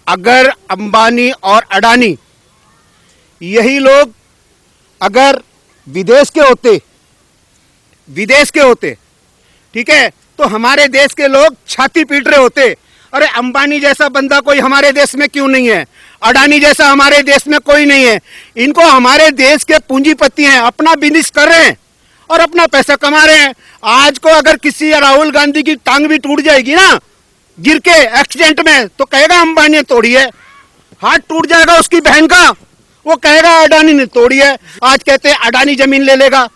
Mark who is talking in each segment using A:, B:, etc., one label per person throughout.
A: अगर अंबानी और अडानी यही लोग अगर विदेश के होते, ठीक है, तो हमारे देश के लोग छाती पीट रहे होते। अरे अंबानी जैसा बंदा कोई हमारे देश में क्यों नहीं है, अडानी जैसा हमारे देश में कोई नहीं है। इनको हमारे देश के पूंजीपति हैं, अपना बिजनेस कर रहे हैं और अपना पैसा कमा रहे हैं। आज को अगर किसी राहुल गांधी की टांग भी टूट जाएगी ना गिर के एक्सीडेंट में, तो कहेगा अंबानी ने तोड़ी है। हाथ टूट जाएगा उसकी बहन का, वो कहेगा अडानी ने तोड़ी है। आज कहते हैं अडानी जमीन ले लेगा,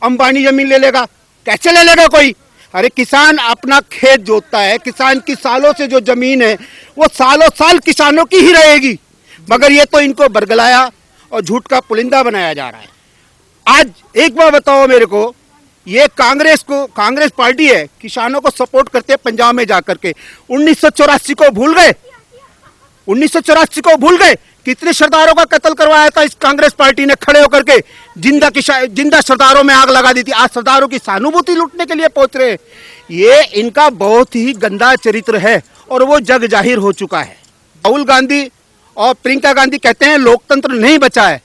A: अंबानी जमीन ले लेगा। कैसे ले लेगा कोई? अरे किसान अपना खेत जोतता है, किसान की सालों से जो जमीन है वो सालों साल किसानों की ही रहेगी, मगर ये तो इनको बरगलाया और झूठ का पुलिंदा बनाया जा रहा है। आज एक बार बताओ मेरे को, ये कांग्रेस पार्टी है, किसानों को सपोर्ट करते हैं पंजाब में जाकर के। 1984 को भूल गए? 1984 को भूल गए? कितने सरदारों का कत्ल करवाया था इस कांग्रेस पार्टी ने खड़े होकर के, जिंदा सरदारों में आग लगा दी थी। आज सरदारों की सहानुभूति लूटने के लिए पहुंच रहे हैं। ये इनका बहुत ही गंदा चरित्र है और वो जग जाहिर हो चुका है। राहुल गांधी और प्रियंका गांधी कहते हैं लोकतंत्र नहीं बचा है।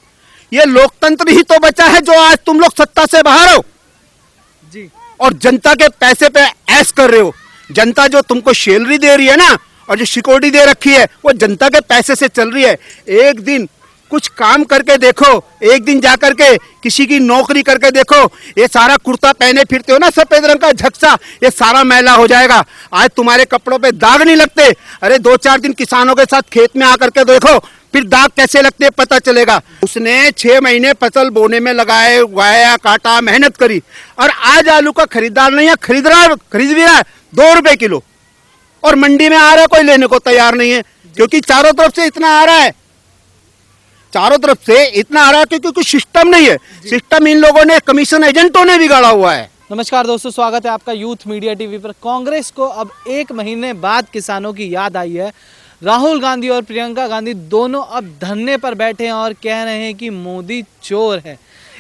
A: ये लोकतंत्र ही तो बचा है जो आज तुम लोग सत्ता से बाहर हो
B: जी,
A: और जनता के पैसे पे ऐश कर रहे हो। जनता जो तुमको सैलरी दे रही है ना और जो सिक्योरिटी दे रखी है वो जनता के पैसे से चल रही है। एक दिन कुछ काम करके देखो, एक दिन जाकर के किसी की नौकरी करके देखो। ये सारा कुर्ता पहने फिरते हो ना सफेद रंग का झक्सा, ये सारा मैला हो जाएगा। आज तुम्हारे कपड़ों पे दाग नहीं लगते। अरे 2-4 दिन किसानों के साथ खेत में आकर के देखो, फिर दाग कैसे लगते पता चलेगा। उसने 6 महीने फसल बोने में लगाए, उगाया, काटा, मेहनत करी, और आज आलू का खरीदार नहीं है, खरीद भी रहा है 2 रुपए किलो, और मंडी में आ रहा है कोई लेने को तैयार नहीं है, क्योंकि चारों तरफ से इतना आ रहा है, चारों तरफ से इतना आ रहा है क्योंकि कोई सिस्टम नहीं है। सिस्टम इन लोगों ने, कमीशन एजेंटों ने बिगाड़ा हुआ है।
B: नमस्कार दोस्तों, स्वागत है आपका यूथ मीडिया टीवी पर। कांग्रेस को अब 1 महीने बाद किसानों की याद आई है। राहुल गांधी और प्रियंका गांधी दोनों अब धरने पर बैठे हैं और कह रहे हैं कि मोदी चोर है।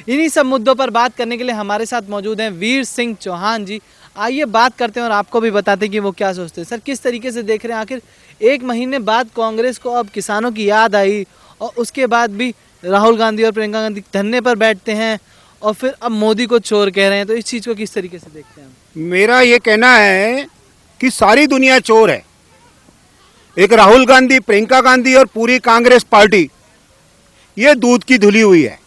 B: इन्हीं सब मुद्दों पर बात करने के लिए हमारे साथ मौजूद हैं वीर सिंह चौहान जी। आइए बात करते हैं और आपको भी बताते हैं कि वो क्या सोचते हैं। सर, किस तरीके से देख रहे हैं, आखिर 1 महीने बाद कांग्रेस को अब किसानों की याद आई और उसके बाद भी राहुल गांधी और प्रियंका गांधी धरने पर बैठते हैं और फिर अब मोदी को चोर कह रहे हैं, तो इस चीज़ को किस तरीके से देखते हैं?
A: मेरा ये कहना है कि सारी दुनिया चोर है। एक राहुल गांधी, प्रियंका गांधी और पूरी कांग्रेस पार्टी ये दूध की धुली हुई है,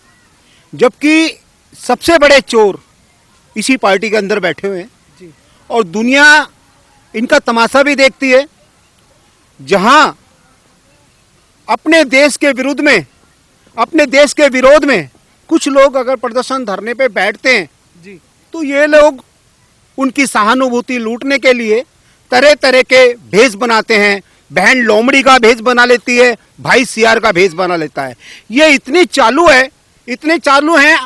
A: जबकि सबसे बड़े चोर इसी पार्टी के अंदर बैठे हुए हैं
B: जी।
A: और दुनिया इनका तमाशा भी देखती है। जहां अपने देश के विरुद्ध में, अपने देश के विरोध में कुछ लोग अगर प्रदर्शन धरने पे बैठते हैं
B: जी,
A: तो ये लोग उनकी सहानुभूति लूटने के लिए तरह तरह के भेष बनाते हैं। बहन लोमड़ी का भेष बना लेती है, भाई सियार का भेष बना लेता है। ये इतने चालू हैं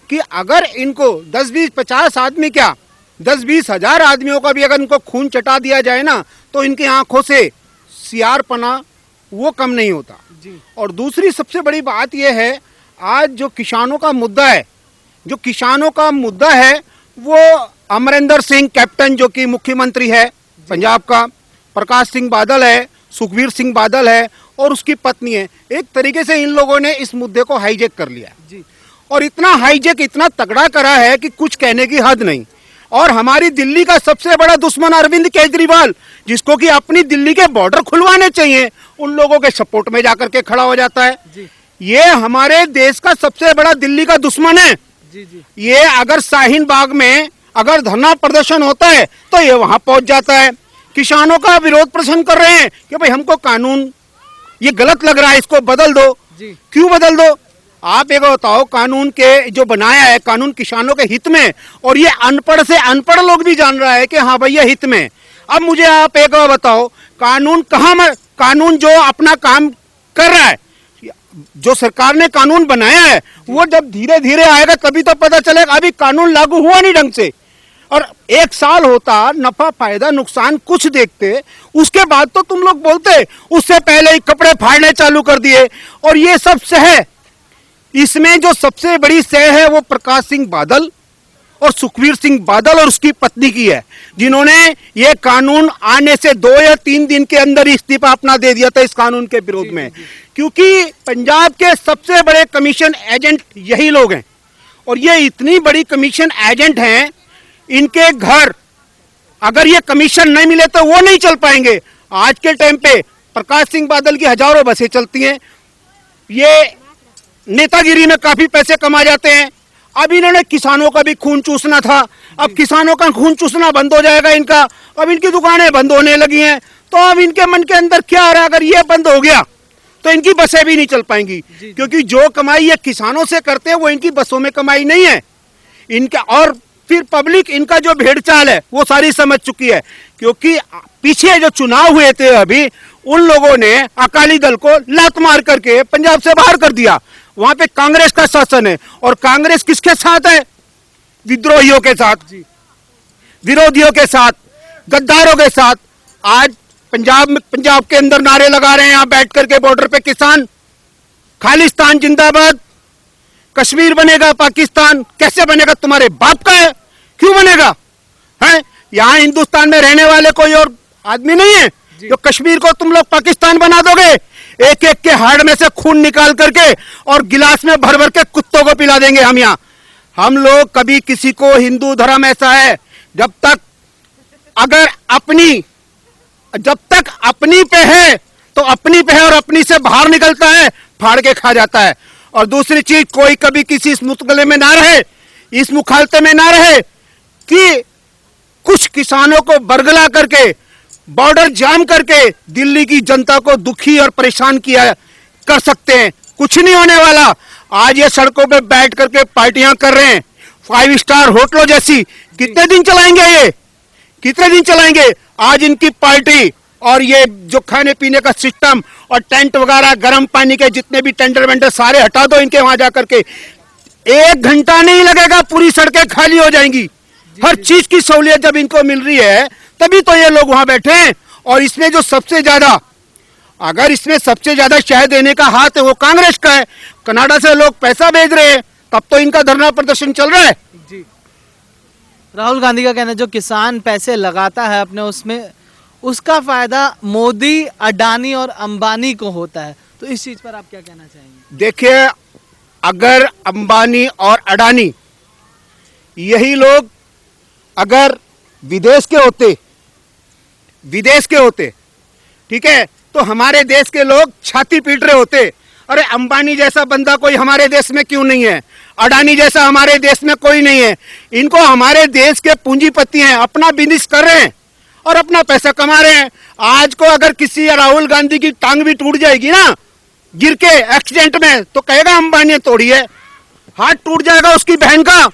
A: कि अगर इनको 10-20-50 आदमी, क्या 10-20 हजार आदमियों का भी अगर इनको खून चटा दिया जाए ना, तो इनकी आंखों से सियारपना वो कम नहीं होता
B: जी।
A: और दूसरी सबसे बड़ी बात यह है, आज जो किसानों का मुद्दा है, वो अमरिंदर सिंह कैप्टन जो कि मुख्यमंत्री है पंजाब का, प्रकाश सिंह बादल है, सुखबीर सिंह बादल है और उसकी पत्नी है। एक तरीके से इन लोगों ने इस मुद्दे को हाईजैक कर लिया
B: जी।
A: और इतना हाईजैक, इतना तगड़ा करा है कि कुछ कहने की हद नहीं। और हमारी दिल्ली का सबसे बड़ा दुश्मन अरविंद केजरीवाल, जिसको कि अपनी दिल्ली के बॉर्डर खुलवाने चाहिए, उन लोगों के सपोर्ट में जाकर के खड़ा हो जाता है
B: जी।
A: ये हमारे देश का सबसे बड़ा दिल्ली का दुश्मन है
B: जी जी।
A: ये अगर शाहीन बाग में अगर धरना प्रदर्शन होता है तो ये वहां पहुंच जाता है। किसानों का विरोध प्रदर्शन कर रहे हैं कि भाई हमको कानून ये गलत लग रहा है, इसको बदल दो
B: जी।
A: क्यों बदल दो? आप एक बताओ, कानून के जो बनाया है, कानून किसानों के हित में, और ये अनपढ़ से अनपढ़ लोग भी जान रहा है कि हाँ भैया हित में। अब मुझे आप एक बताओ, कानून जो अपना काम कर रहा है, जो सरकार ने कानून बनाया है, वो जब धीरे धीरे आएगा तभी तो पता चलेगा। अभी कानून लागू हुआ नहीं ढंग से, और 1 साल होता, नफा फायदा नुकसान कुछ देखते, उसके बाद तो तुम लोग बोलते। उससे पहले ही कपड़े फाड़ने चालू कर दिए। और ये सब सह, इसमें जो सबसे बड़ी सह है वो प्रकाश सिंह बादल और सुखबीर सिंह बादल और उसकी पत्नी की है, जिन्होंने ये कानून आने से 2 या 3 दिन के अंदर ही इस्तीफा अपना दे दिया था इस कानून के विरोध में। क्योंकि पंजाब के सबसे बड़े कमीशन एजेंट यही लोग हैं, और ये इतनी बड़ी कमीशन एजेंट हैं, इनके घर अगर ये कमीशन नहीं मिले तो वो नहीं चल पाएंगे। आज के टाइम पे प्रकाश सिंह बादल की हजारों बसें चलती हैं, ये नेतागिरी में काफी पैसे कमा जाते हैं। अब इन्होंने किसानों का भी खून चूसना था, अब किसानों का खून चूसना बंद हो जाएगा इनका। अब इनकी दुकानें बंद होने लगी हैं, तो अब इनके मन के अंदर क्या आ रहा है, अगर ये बंद हो गया तो इनकी बसें भी नहीं चल पाएंगी, क्योंकि जो कमाई ये किसानों से करते हैं वो इनकी बसों में कमाई नहीं है इनका। और फिर पब्लिक इनका जो भेड़ चाल है वो सारी समझ चुकी है, क्योंकि पीछे जो चुनाव हुए थे अभी, उन लोगों ने अकाली दल को लात मार करके पंजाब से बाहर कर दिया। वहां पे कांग्रेस का शासन है, और कांग्रेस किसके साथ है? विद्रोहियों के साथ, विरोधियों के साथ, गद्दारों के साथ। आज पंजाब के अंदर नारे लगा रहे हैं यहां बैठ करके बॉर्डर पे किसान, खालिस्तान जिंदाबाद, कश्मीर बनेगा पाकिस्तान। कैसे बनेगा? तुम्हारे बाप का है, क्यों बनेगा? है यहां हिंदुस्तान में रहने वाले कोई और आदमी नहीं है जो कश्मीर को तुम लोग पाकिस्तान बना दोगे? एक एक के हाड़ में से खून निकाल करके और गिलास में भर भर के कुत्तों को पिला देंगे हम यहाँ। हम लोग कभी किसी को, हिंदू धर्म ऐसा है, जब तक अपनी पे है तो अपनी पे है, और अपनी से बाहर निकलता है फाड़ के खा जाता है। और दूसरी चीज, कोई कभी किसी इस मुतगले में ना रहे, इस मुखालते में ना रहे कि कुछ किसानों को बरगला करके, बॉर्डर जाम करके दिल्ली की जनता को दुखी और परेशान किया कर सकते हैं। कुछ नहीं होने वाला। आज ये सड़कों पे बैठ करके पार्टियां कर रहे हैं 5 स्टार होटलों जैसी। कितने दिन चलाएंगे ये? कितने दिन चलाएंगे? आज इनकी पार्टी और ये जो खाने पीने का सिस्टम और टेंट वगैरह, गर्म पानी के जितने भी टेंडर वेंडर सारे हटा दो इनके वहां जाकर के। 1 घंटा नहीं लगेगा, पूरी सड़कें खाली हो जाएंगी। हर चीज की सहूलियत जब इनको मिल रही है तभी तो ये लोग वहां बैठे हैं। और इसमें जो सबसे ज्यादा, अगर इसमें सबसे ज्यादा शह देने का हाथ है वो कांग्रेस का है। कनाडा से लोग पैसा भेज रहे हैं, तब तो इनका धरना प्रदर्शन चल रहा है।
B: जी। राहुल गांधी का कहना है जो किसान पैसे लगाता है अपने, उसमें उसका फायदा मोदी, अडानी और अंबानी को होता है। तो इस चीज पर आप क्या कहना चाहेंगे? देखिए,
A: अगर अंबानी और अडानी यही लोग अगर विदेश के होते, ठीक है, तो हमारे देश के लोग छाती पीट रहे होते। अरे अंबानी जैसा बंदा कोई हमारे देश में क्यों नहीं है? अडानी जैसा हमारे देश में कोई नहीं है। इनको हमारे देश के पूंजीपति हैं, अपना बिजनेस कर रहे हैं और अपना पैसा कमा रहे हैं। आज को अगर किसी राहुल गांधी की टांग भी टूट जाएगी ना, गिर के एक्सीडेंट में, तो कहेगा अंबानी ने तोड़ी है। हाथ टूट जाएगा उसकी बहन का,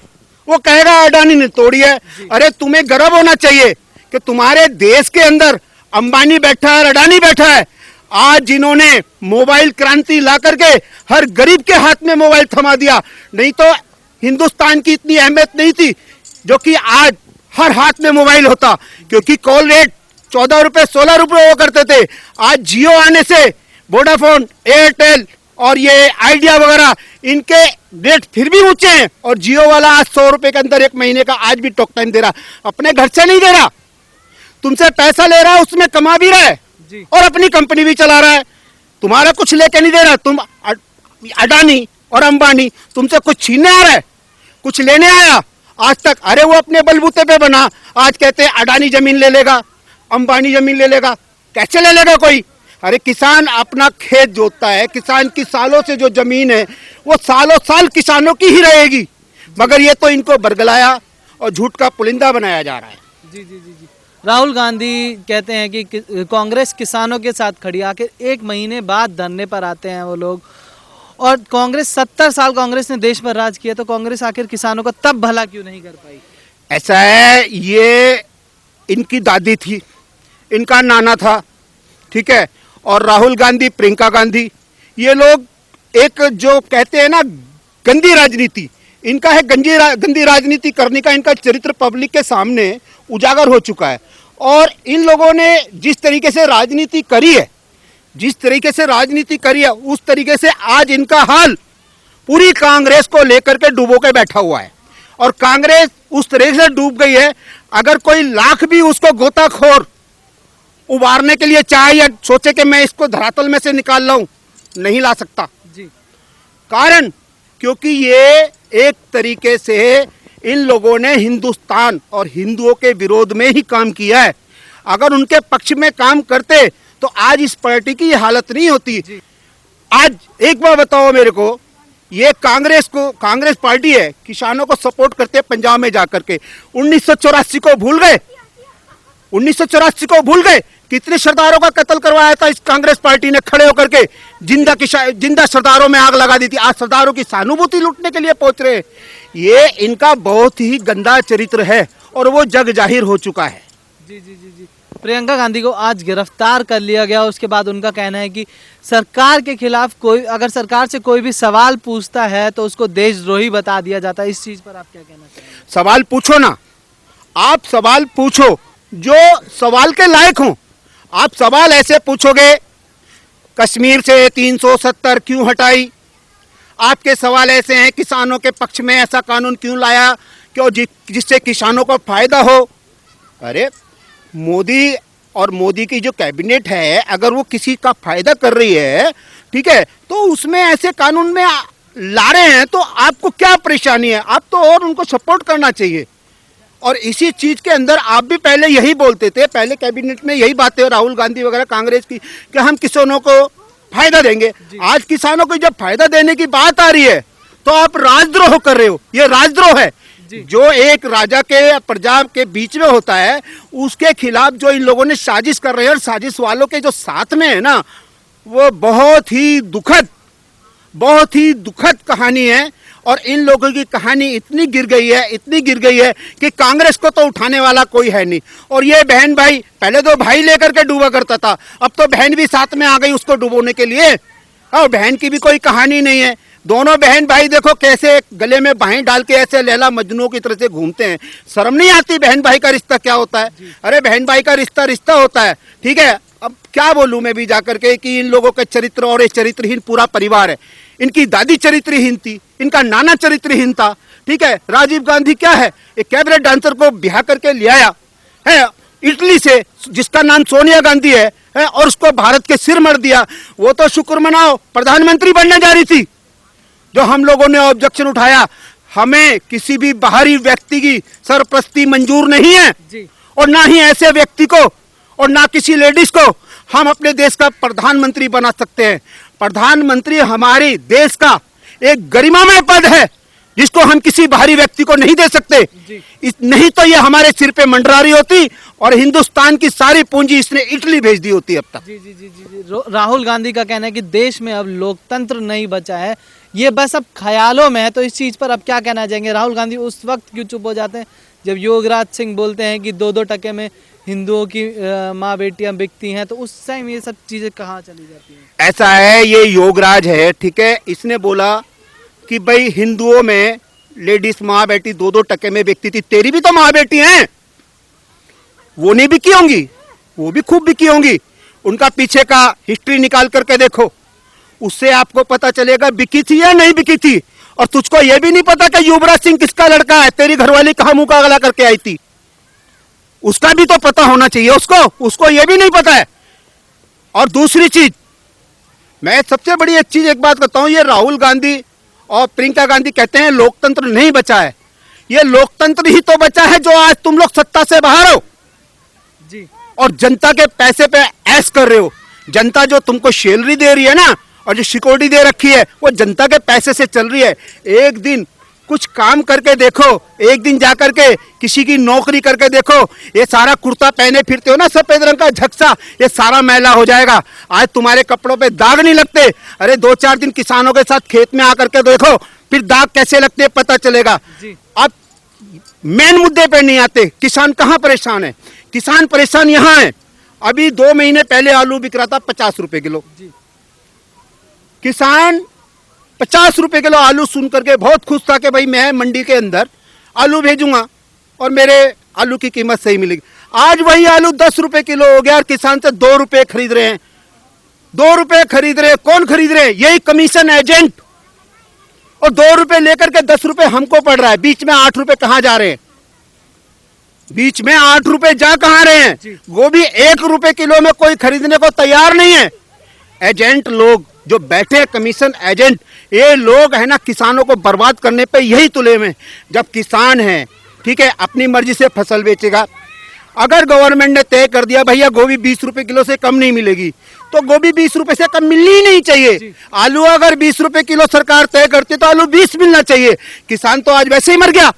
A: वो कहेगा अडानी ने तोड़ी है। अरे तुम्हें गर्व होना चाहिए कि तुम्हारे देश के अंदर अंबानी बैठा है और अडानी बैठा है। आज जिन्होंने मोबाइल क्रांति ला करके हर गरीब के हाथ में मोबाइल थमा दिया, नहीं तो हिंदुस्तान की इतनी अहमियत नहीं थी जो कि आज हर हाथ में मोबाइल होता। क्योंकि कॉल रेट 14 रुपए 16 रुपए हुआ करते थे। आज जियो आने से वोडाफोन, एयरटेल और ये आइडिया वगैरह, इनके रेट फिर भी ऊंचे हैं। और जियो वाला आज 100 रुपए के अंदर 1 महीने का आज भी टॉक टाइम दे रहा। अपने घर से नहीं दे रहा, तुमसे पैसा ले रहा है, उसमें कमा भी रहा है और अपनी कंपनी भी चला रहा है। तुम्हारा कुछ लेके नहीं दे रहा। तुम अडानी और अंबानी तुमसे कुछ छीनने आ रहा है, कुछ लेने आया आज तक? अरे वो अपने बलबूते पे बना। आज कहते हैं अडानी जमीन ले लेगा, अंबानी जमीन ले लेगा। कैसे ले लेगा कोई? अरे किसान अपना खेत जोतता है, किसान की सालों से जो जमीन है वो सालों साल किसानों की ही रहेगी। मगर ये तो इनको बरगलाया और झूठ का पुलिंदा बनाया जा रहा है।
B: जी जी जी जी। राहुल गांधी कहते हैं कि कांग्रेस किसानों के साथ खड़ी, आखिर 1 महीने बाद धरने पर आते हैं वो लोग। और कांग्रेस 70 साल कांग्रेस ने देश पर राज किया, तो कांग्रेस आखिर किसानों का तब भला क्यों नहीं कर पाई?
A: ऐसा है, ये इनकी दादी थी, इनका नाना था, ठीक है। और राहुल गांधी, प्रियंका गांधी, ये लोग एक जो कहते हैं ना गंदी राजनीति, इनका है गंदी राजनीति करने का इनका चरित्र पब्लिक के सामने उजागर हो चुका है। और इन लोगों ने जिस तरीके से राजनीति करी है, उस तरीके से आज इनका हाल पूरी कांग्रेस को लेकर के डुबो के बैठा हुआ है। और कांग्रेस उस तरह से डूब गई है, अगर कोई लाख भी उसको गोताखोर उबारने के लिए चाहे या सोचे कि मैं इसको धरातल में से निकाल लाऊं, नहीं ला सकता।
B: जी
A: कारण क्योंकि ये एक तरीके से इन लोगों ने हिंदुस्तान और हिंदुओं के विरोध में ही काम किया है। अगर उनके पक्ष में काम करते तो आज इस पार्टी की ये हालत नहीं होती। आज एक बार बताओ मेरे को, ये कांग्रेस पार्टी है, किसानों को सपोर्ट करते हैं पंजाब में जाकर के। 1984 को भूल गए, 1984 को भूल गए। कितने सरदारों का कत्ल करवाया था इस कांग्रेस पार्टी ने खड़े होकर के, जिंदा सरदारों में आग लगा दी थी। आज सरदारों की सहानुभूति लूटने के लिए पहुंच रहे हैं। ये इनका बहुत ही गंदा चरित्र है और वो जग जाहिर हो चुका है।
B: जी जी जी जी प्रियंका गांधी को आज गिरफ्तार कर लिया गया। उसके बाद उनका कहना है कि सरकार के खिलाफ अगर सरकार से कोई भी सवाल पूछता है तो उसको देशद्रोही बता दिया जाता है। इस चीज पर आप क्या कहना चाहेंगे?
A: सवाल पूछो ना, आप सवाल पूछो जो सवाल के लायक हो। आप सवाल ऐसे पूछोगे, कश्मीर से 370 क्यों हटाई? आपके सवाल ऐसे हैं, किसानों के पक्ष में ऐसा कानून क्यों लाया क्यों जिससे किसानों को फायदा हो? अरे मोदी और मोदी की जो कैबिनेट है, अगर वो किसी का फायदा कर रही है, ठीक है, तो उसमें ऐसे कानून में ला रहे हैं तो आपको क्या परेशानी है? आप तो और उनको सपोर्ट करना चाहिए। और इसी चीज के अंदर आप भी पहले यही बोलते थे, पहले कैबिनेट में यही बातें राहुल गांधी वगैरह कांग्रेस की, कि हम किसानों को फायदा देंगे। आज किसानों को जब फायदा देने की बात आ रही है तो आप राजद्रोह कर रहे हो। ये राजद्रोह है। जो एक राजा के प्रजा के बीच में होता है, उसके खिलाफ जो इन लोगों ने साजिश कर रहे हैं, और साजिश वालों के जो साथ में है ना, वो बहुत ही दुखद कहानी है। और इन लोगों की कहानी इतनी गिर गई है कि कांग्रेस को तो उठाने वाला कोई है नहीं। और ये बहन भाई, पहले तो भाई लेकर के डूबा करता था, अब तो बहन भी साथ में आ गई उसको डुबोने के लिए। और बहन की भी कोई कहानी नहीं है। दोनों बहन भाई देखो कैसे गले में बाहें डाल के ऐसे लैला मजनू की तरह से घूमते हैं। शर्म नहीं आती? बहन भाई का रिश्ता क्या होता है? अरे बहन भाई का रिश्ता होता है, ठीक है। अब क्या बोलूं मैं भी जाकर के कि इन लोगों के चरित्र, और ये चरित्रहीन पूरा परिवार है। इनकी दादी चरित्रहीन थी, इनका नाना चरित्रहीन था, ठीक है। राजीव गांधी क्या है? एक कैबिनेट डांसर को ब्याह करके ले आया है इटली से, जिसका नाम सोनिया गांधी है, और उसको भारत के सिर मर दिया। वो तो शुक्र मनाओ प्रधानमंत्री बनने जा रही थी। जो हम लोगों ने ऑब्जेक्शन उठाया, हमें किसी भी बाहरी व्यक्ति की सरपरस्ती मंजूर नहीं है
B: जी।
A: और ना ही ऐसे व्यक्ति को और ना किसी लेडीज को हम अपने देश का प्रधानमंत्री बना सकते हैं। प्रधानमंत्री हमारे देश का एक गरिमामय पद है जिसको हम किसी बाहरी व्यक्ति को नहीं दे सकते। नहीं तो ये हमारे सिर पे मंडरा रही होती और हिंदुस्तान की सारी पूंजी इसने इटली भेज दी होती अब तक।
B: जी जी जी जी जी राहुल गांधी का कहना है कि देश में अब लोकतंत्र नहीं बचा है, ये बस अब ख्यालों में है। तो इस चीज पर अब क्या कहना चाहेंगे? राहुल गांधी उस वक्त क्यों चुप हो जाते हैं जब योगराज सिंह बोलते हैं कि 2-2 टके में हिंदुओं की माँ बेटियां बिकती हैं, तो उस टाइम ये सब चीजें कहाँ चली जाती हैं?
A: ऐसा है, ये योगराज है, ठीक है। इसने बोला कि भाई हिंदुओं में लेडीज माँ बेटी 2-2 टके में बिकती थी। तेरी भी तो माँ बेटी हैं, वो नहीं बिकी होंगी? वो भी खूब बिकी होंगी। उनका पीछे का हिस्ट्री निकाल करके देखो, उससे आपको पता चलेगा बिकी थी या नहीं बिकी थी। और तुझको ये भी नहीं पता कि युवराज सिंह किसका लड़का है, तेरी घरवाली कहाँ मुंह का गला करके आई थी, उसका भी तो पता होना चाहिए उसको ये भी नहीं पता है। और दूसरी चीज, मैं सबसे बड़ी एक चीज एक बात बताऊं, ये राहुल गांधी और प्रियंका गांधी कहते हैं लोकतंत्र नहीं बचा है। ये लोकतंत्र ही तो बचा है जो आज तुम लोग सत्ता से बाहर हो
B: जी,
A: और जनता के पैसे पे ऐश कर रहे हो। जनता जो तुमको सैलरी दे रही है ना, और जो सिक्योरिटी दे रखी है, वो जनता के पैसे से चल रही है। एक दिन कुछ काम करके देखो, एक दिन जाकर के किसी की नौकरी करके देखो, ये सारा कुर्ता पहने फिरते हो ना सफेद रंग का झक्सा, ये सारा मैला हो जाएगा। आज तुम्हारे कपड़ों पे दाग नहीं लगते। अरे 2-4 दिन किसानों के साथ खेत में आकर के देखो, फिर दाग कैसे लगते हैं पता चलेगा। अब मेन मुद्दे पे नहीं आते। किसान कहाँ परेशान है? किसान परेशान यहाँ है। अभी 2 महीने पहले आलू बिक रहा था 50 रुपए किलो। किसान 50 रुपए किलो आलू सुन करके बहुत खुश था कि भाई मैं मंडी के अंदर आलू भेजूंगा और मेरे आलू की कीमत सही मिलेगी। आज वही आलू 10 रुपए किलो हो गया और किसान से 2 रुपए खरीद रहे हैं। 2 रुपए खरीद रहे, कौन खरीद रहे? यही कमीशन एजेंट। और 2 रुपए लेकर के 10 रुपए हमको पड़ रहा है। बीच में 8 रुपए कहाँ जा रहे हैं? बीच में 8 रुपए जा कहाँ रहे हैं? गोभी 1 रुपए किलो में कोई खरीदने को तैयार नहीं है। एजेंट लोग जो बैठे कमीशन एजेंट, ये लोग है ना किसानों को बर्बाद करने पे यही तुले में। जब किसान है, ठीक है, अपनी मर्जी से फसल बेचेगा। अगर गवर्नमेंट ने तय कर दिया भैया गोभी 20 रुपए किलो से कम नहीं मिलेगी, तो गोभी 20 रुपए से कम मिलनी ही नहीं चाहिए। आलू अगर 20 रुपए किलो सरकार तय करती तो आलू 20 मिलना चाहिए। किसान तो आज वैसे ही मर गया।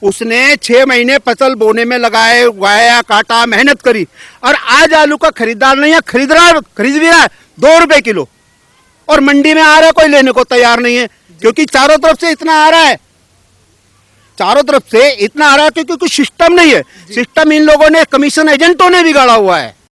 A: उसने 6 महीने फसल बोने में लगाए, उगाया, काटा, मेहनत करी, और आज आलू का खरीदार नहीं है, खरीद भी रहा है 2 रुपए किलो, और मंडी में आ रहा है, कोई लेने को तैयार नहीं है। क्योंकि चारों तरफ से इतना आ रहा है, चारों तरफ से इतना आ रहा है, क्योंकि कुछ सिस्टम नहीं है। सिस्टम इन लोगों ने, कमीशन एजेंटों ने बिगाड़ा हुआ है।